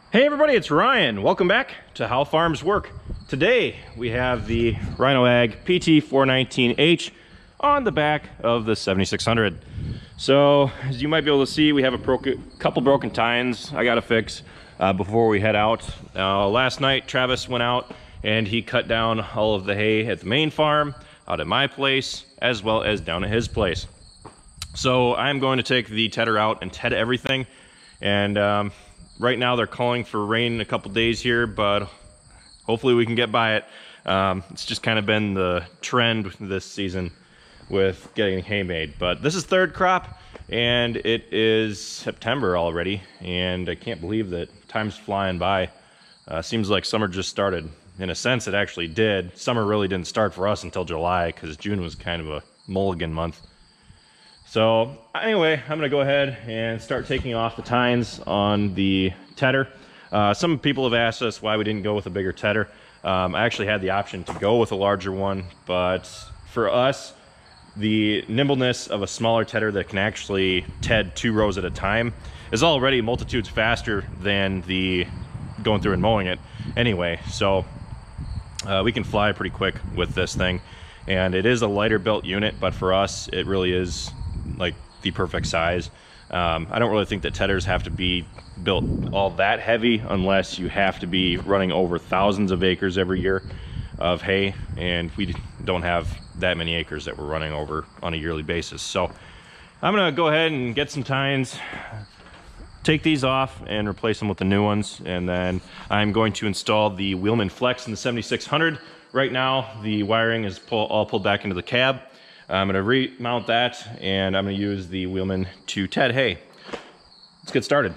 Hey everybody, it's Ryan. Welcome back to How Farms Work. Today we have the RhinoAg PT419H on the back of the 7600. So as you might be able to see, we have a couple broken tines I gotta fix before we head out. Last night Travis went out and he cut down all of the hay at the main farm, out at my place, as well as down at his place. So I'm going to take the tedder out and ted everything, and right now they're calling for rain in a couple days here, but hopefully we can get by it. It's just kind of been the trend this season with getting hay made. But this is third crop, and it is September already, and I can't believe that time's flying by. Seems like summer just started. In a sense, it actually did. Summer really didn't start for us until July, because June was kind of a mulligan month. So anyway, I'm gonna go ahead and start taking off the tines on the tedder. Some people have asked us why we didn't go with a bigger tedder. I actually had the option to go with a larger one, but for us, the nimbleness of a smaller tedder that can actually ted 2 rows at a time is already multitudes faster than the going through and mowing it anyway. So we can fly pretty quick with this thing, and it is a lighter built unit, but for us it really is like the perfect size. I don't really think that tedders have to be built all that heavy unless you have to be running over thousands of acres every year of hay, and we don't have that many acres that we're running over on a yearly basis. So I'm gonna go ahead and get some tines, take these off and replace them with the new ones, and then I'm going to install the Wheelman Flex in the 7600. Right now the wiring is all pulled back into the cab. I'm gonna remount that, and I'm gonna use the Wheelman to ted hay. Let's get started.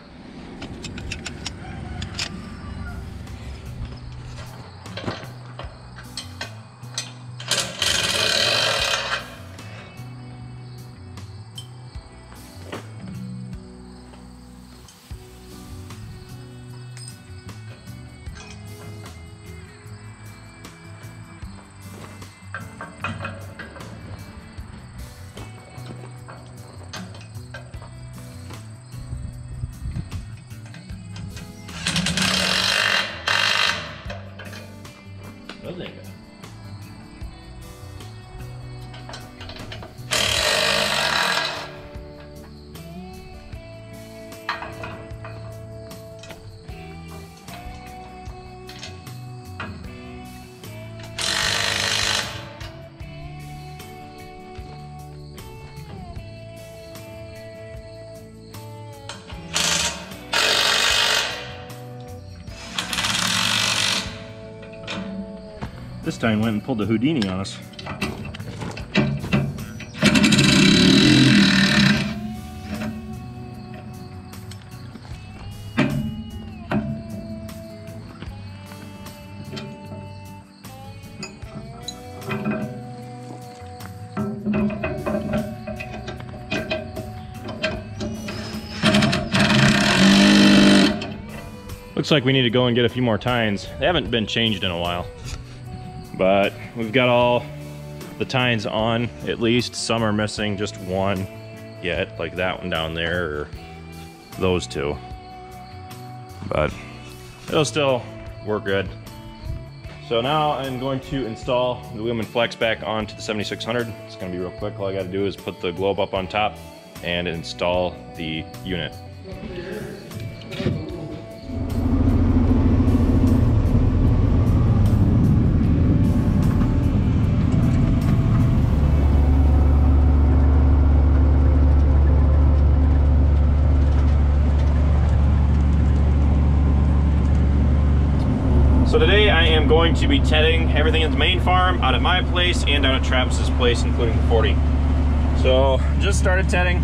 This time went and pulled a Houdini on us. Looks like we need to go and get a few more tines. They haven't been changed in a while, but we've got all the tines on. At least some are missing just one yet, like that one down there, or those two, but it'll still work good. So now I'm going to install the Wheelman Flex back onto the 7600. It's gonna be real quick. All I gotta do is put the globe up on top and install the unit. So today I am going to be tedding everything at the main farm, out at my place, and down at Travis's place, including the 40. So just started tedding.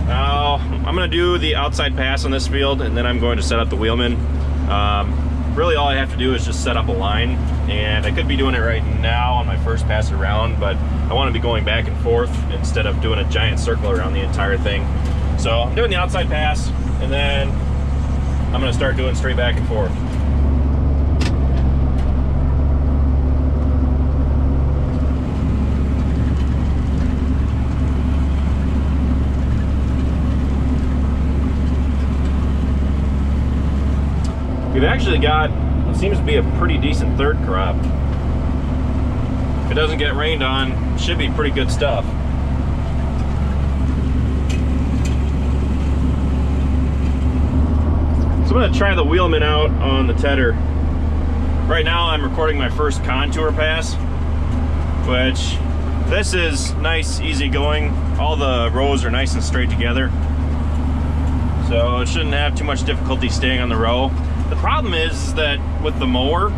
Now I'm going to do the outside pass on this field, and then I'm going to set up the Wheelman. Really all I have to do is just set up a line, and I could be doing it right now on my first pass around, but I want to be going back and forth instead of doing a giant circle around the entire thing. So I'm doing the outside pass, and then I'm going to start doing straight back and forth. We've actually got what seems to be a pretty decent third crop. If it doesn't get rained on, it should be pretty good stuff. So I'm going to try the wheelman out on the tedder. Right now I'm recording my first contour pass, which this is nice, easy going. All the rows are nice and straight together, so it shouldn't have too much difficulty staying on the row. The problem is that with the mower,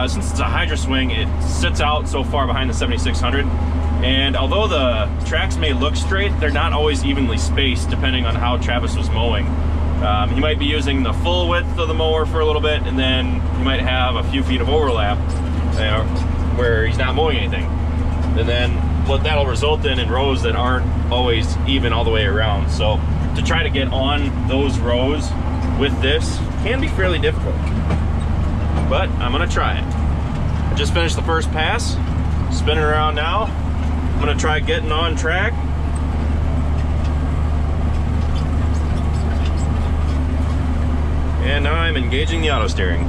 since it's a hydro swing, it sits out so far behind the 7600, and although the tracks may look straight, they're not always evenly spaced depending on how Travis was mowing. He might be using the full width of the mower for a little bit, and then you might have a few feet of overlap where he's not mowing anything. And then what that'll result in rows that aren't always even all the way around. So to try to get on those rows with this can be fairly difficult, but I'm gonna try it. I just finished the first pass, spinning around now. I'm gonna try getting on track. And now I'm engaging the auto steering.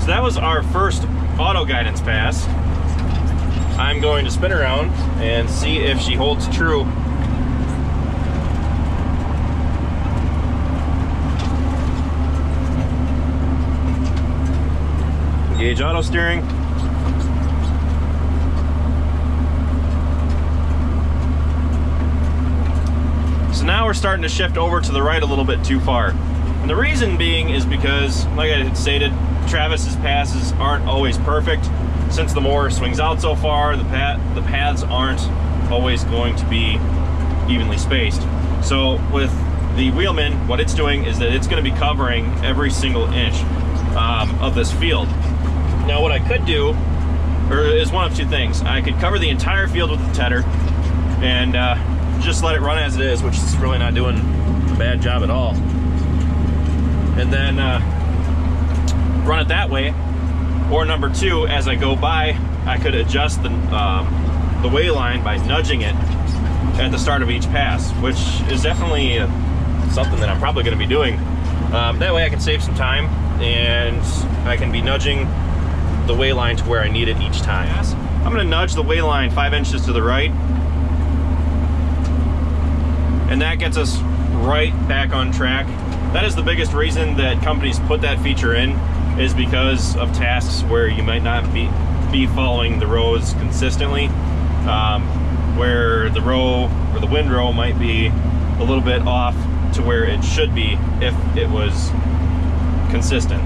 So that was our first auto guidance pass. I'm going to spin around and see if she holds true. Engage auto steering. So now we're starting to shift over to the right a little bit too far. And the reason being is because, like I had stated, Travis's passes aren't always perfect. Since the mower swings out so far, the paths aren't always going to be evenly spaced. So with the wheelman, what it's doing is that it's going to be covering every single inch of this field. Now what I could do is one of two things. I could cover the entire field with the tedder and just let it run as it is, which is really not doing a bad job at all. And then run it that way. Or number two, as I go by, I could adjust the way line by nudging it at the start of each pass, which is definitely something that I'm probably going to be doing. That way I can save some time and I can be nudging the way line to where I need it each time. I'm going to nudge the way line 5 inches to the right, and that gets us right back on track. That is the biggest reason that companies put that feature in, is because of tasks where you might not be following the rows consistently, where the row or the windrow might be a little bit off to where it should be if it was consistent.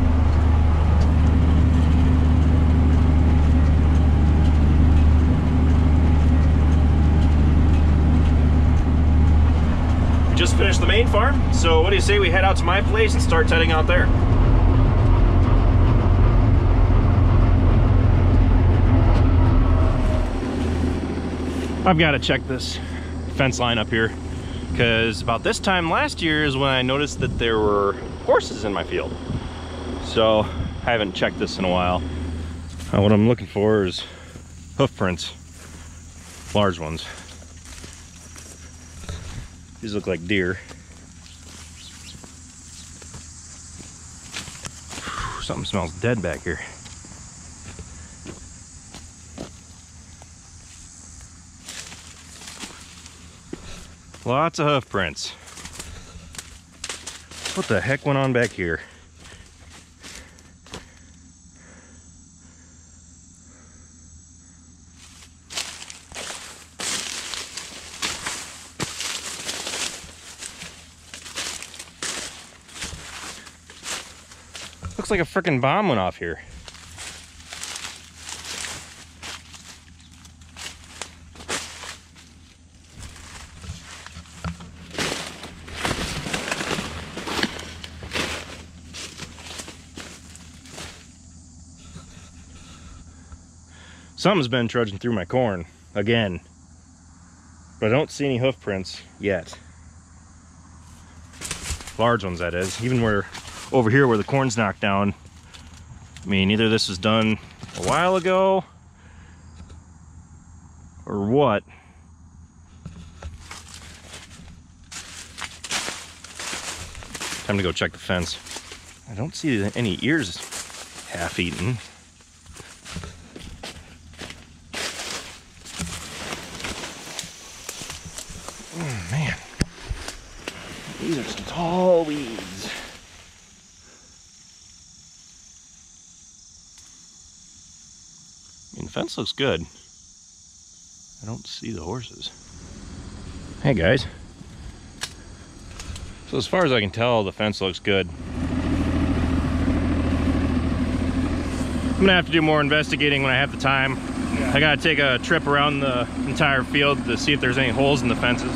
Just finished the main farm, so what do you say we head out to my place and start tedding out there? I've got to check this fence line up here, because about this time last year is when I noticed that there were horses in my field. So I haven't checked this in a while. What I'm looking for is hoof prints, large ones. These look like deer. Something smells dead back here. Lots of hoof prints. What the heck went on back here? Looks like a frickin' bomb went off here. Something's been trudging through my corn again, but I don't see any hoof prints yet. Large ones, that is. Even where over here where the corn's knocked down, I mean, either this was done a while ago or what. Time to go check the fence. I don't see any ears half-eaten. Oh, man. These are some tall weeds. I mean, the fence looks good. I don't see the horses. Hey, guys. So as far as I can tell, the fence looks good. I'm gonna have to do more investigating when I have the time. Yeah. I gotta take a trip around the entire field to see if there's any holes in the fences.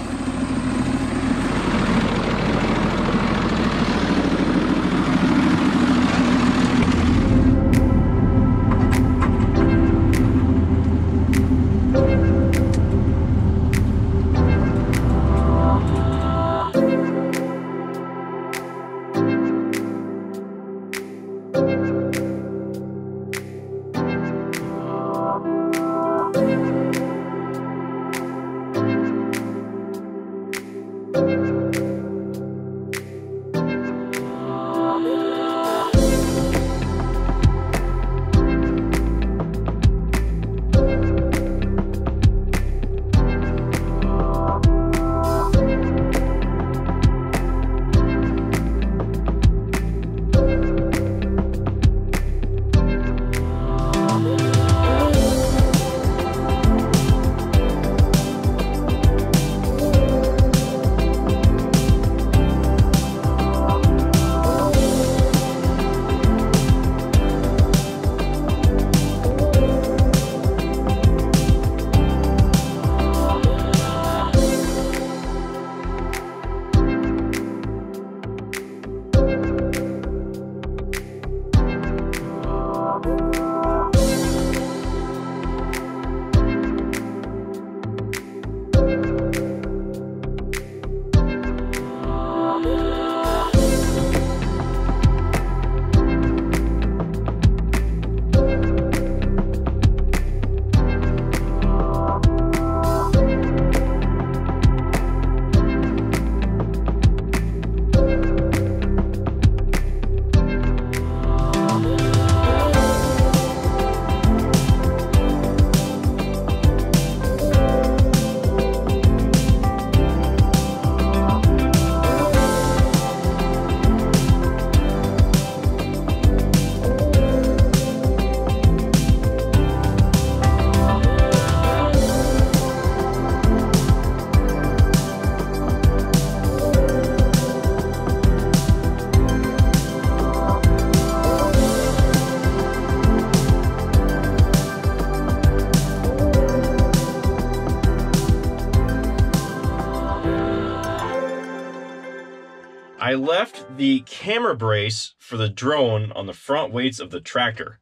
I left the camera brace for the drone on the front weights of the tractor.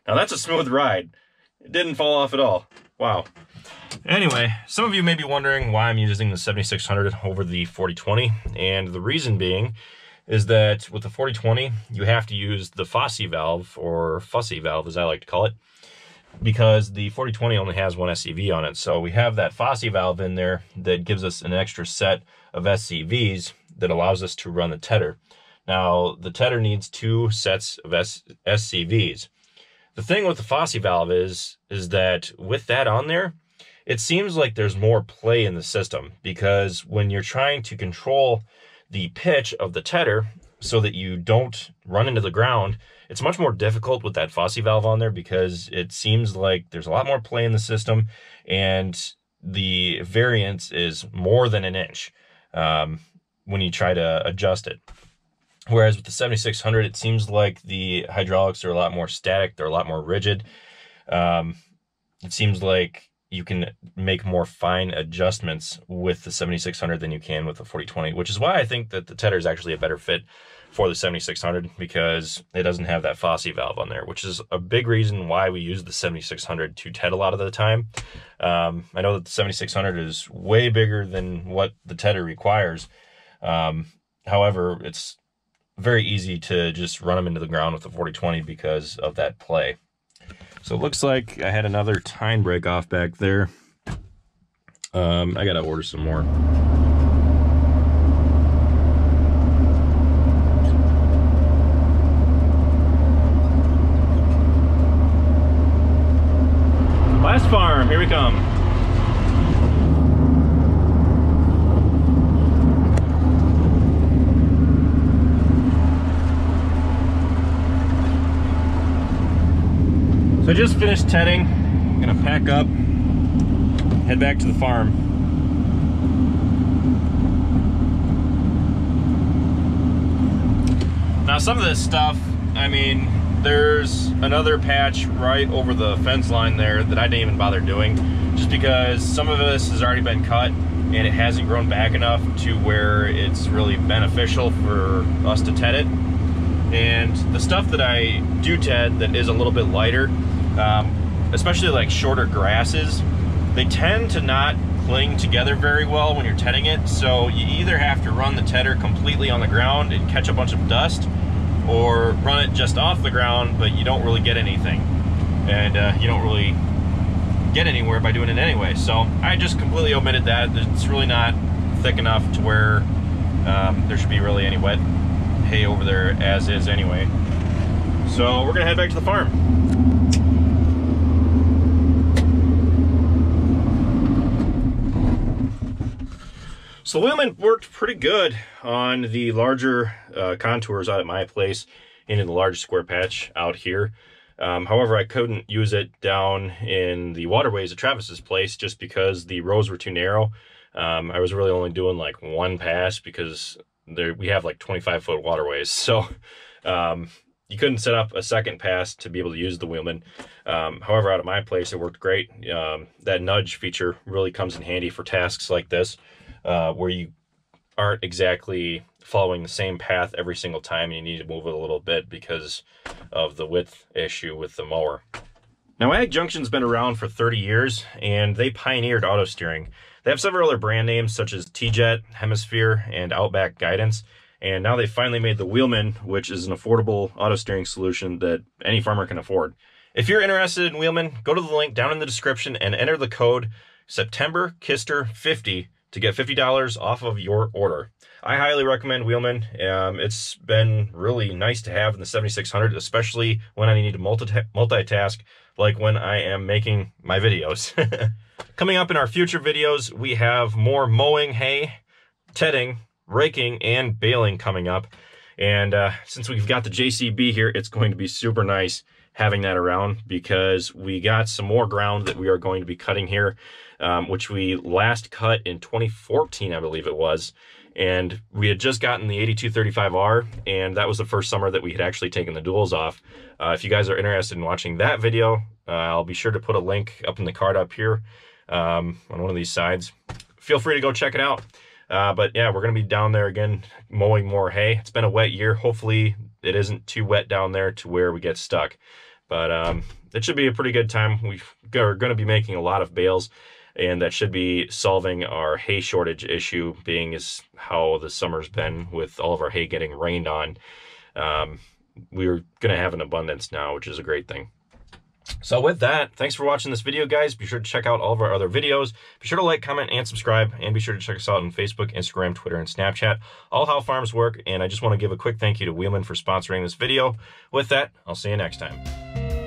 Now that's a smooth ride. It didn't fall off at all. Wow. Anyway, some of you may be wondering why I'm using the 7600 over the 4020, and the reason being is that with the 4020, you have to use the Fosse valve, or fussy valve as I like to call it, because the 4020 only has one SCV on it. So we have that Fosse valve in there that gives us an extra set of SCVs that allows us to run the tedder. Now, the tedder needs 2 sets of SCVs. The thing with the Fosse valve is that with that on there, it seems like there's more play in the system, because when you're trying to control the pitch of the tedder so that you don't run into the ground, it's much more difficult with that Fosse valve on there, because it seems like there's a lot more play in the system and the variance is more than an inch when you try to adjust it. Whereas with the 7600, it seems like the hydraulics are a lot more static, they're a lot more rigid. It seems like you can make more fine adjustments with the 7600 than you can with the 4020, which is why I think that the tedder is actually a better fit for the 7600, because it doesn't have that Fosse valve on there, which is a big reason why we use the 7600 to TED a lot of the time. I know that the 7600 is way bigger than what the tedder requires. However, it's very easy to just run them into the ground with the 40-20 because of that play. So it looks like I had another tine break off back there. I gotta order some more. Last farm, here we come. So I just finished tedding. I'm gonna pack up, head back to the farm. Now some of this stuff, I mean, there's another patch right over the fence line there that I didn't even bother doing, just because some of this has already been cut and it hasn't grown back enough to where it's really beneficial for us to ted it. And the stuff that I do ted that is a little bit lighter, especially like shorter grasses, they tend to not cling together very well when you're tedding it. So you either have to run the tedder completely on the ground and catch a bunch of dust, or run it just off the ground, but you don't really get anything. And you don't really get anywhere by doing it anyway. So I just completely omitted that. It's really not thick enough to where there should be really any wet hay over there as is anyway. So we're gonna head back to the farm. So the wheelman worked pretty good on the larger contours out at my place and in the large square patch out here. However, I couldn't use it down in the waterways at Travis's place just because the rows were too narrow. I was really only doing like one pass because we have like 25-foot waterways. So you couldn't set up a second pass to be able to use the wheelman. However, out at my place, it worked great. That nudge feature really comes in handy for tasks like this, where you aren't exactly following the same path every single time and you need to move it a little bit because of the width issue with the mower. Now, Ag Junction's been around for 30 years and they pioneered auto steering. They have several other brand names such as T-Jet, Hemisphere, and Outback Guidance. And now they finally made the Wheelman, which is an affordable auto steering solution that any farmer can afford. If you're interested in Wheelman, go to the link down in the description and enter the code SEPTEMBERKISTER50 to get $50 off of your order. I highly recommend Wheelman. It's been really nice to have in the 7600, especially when I need to multitask, like when I am making my videos. Coming up in our future videos, we have more mowing hay, tedding, raking, and baling coming up. And since we've got the JCB here, it's going to be super nice having that around because we got some more ground that we are going to be cutting here, which we last cut in 2014, I believe it was. And we had just gotten the 8235R, and that was the first summer that we had actually taken the duals off. If you guys are interested in watching that video, I'll be sure to put a link up in the card up here on one of these sides. Feel free to go check it out. But yeah, we're going to be down there again mowing more hay. It's been a wet year. Hopefully it isn't too wet down there to where we get stuck. But it should be a pretty good time. We are going to be making a lot of bales, and that should be solving our hay shortage issue, being as how the summer's been with all of our hay getting rained on. We're going to have an abundance now, which is a great thing. So with that, thanks for watching this video, guys. Be sure to check out all of our other videos. Be sure to like, comment, and subscribe. And be sure to check us out on Facebook, Instagram, Twitter, and Snapchat. All how farms work. And I just want to give a quick thank you to Wheelman for sponsoring this video. With that, I'll see you next time.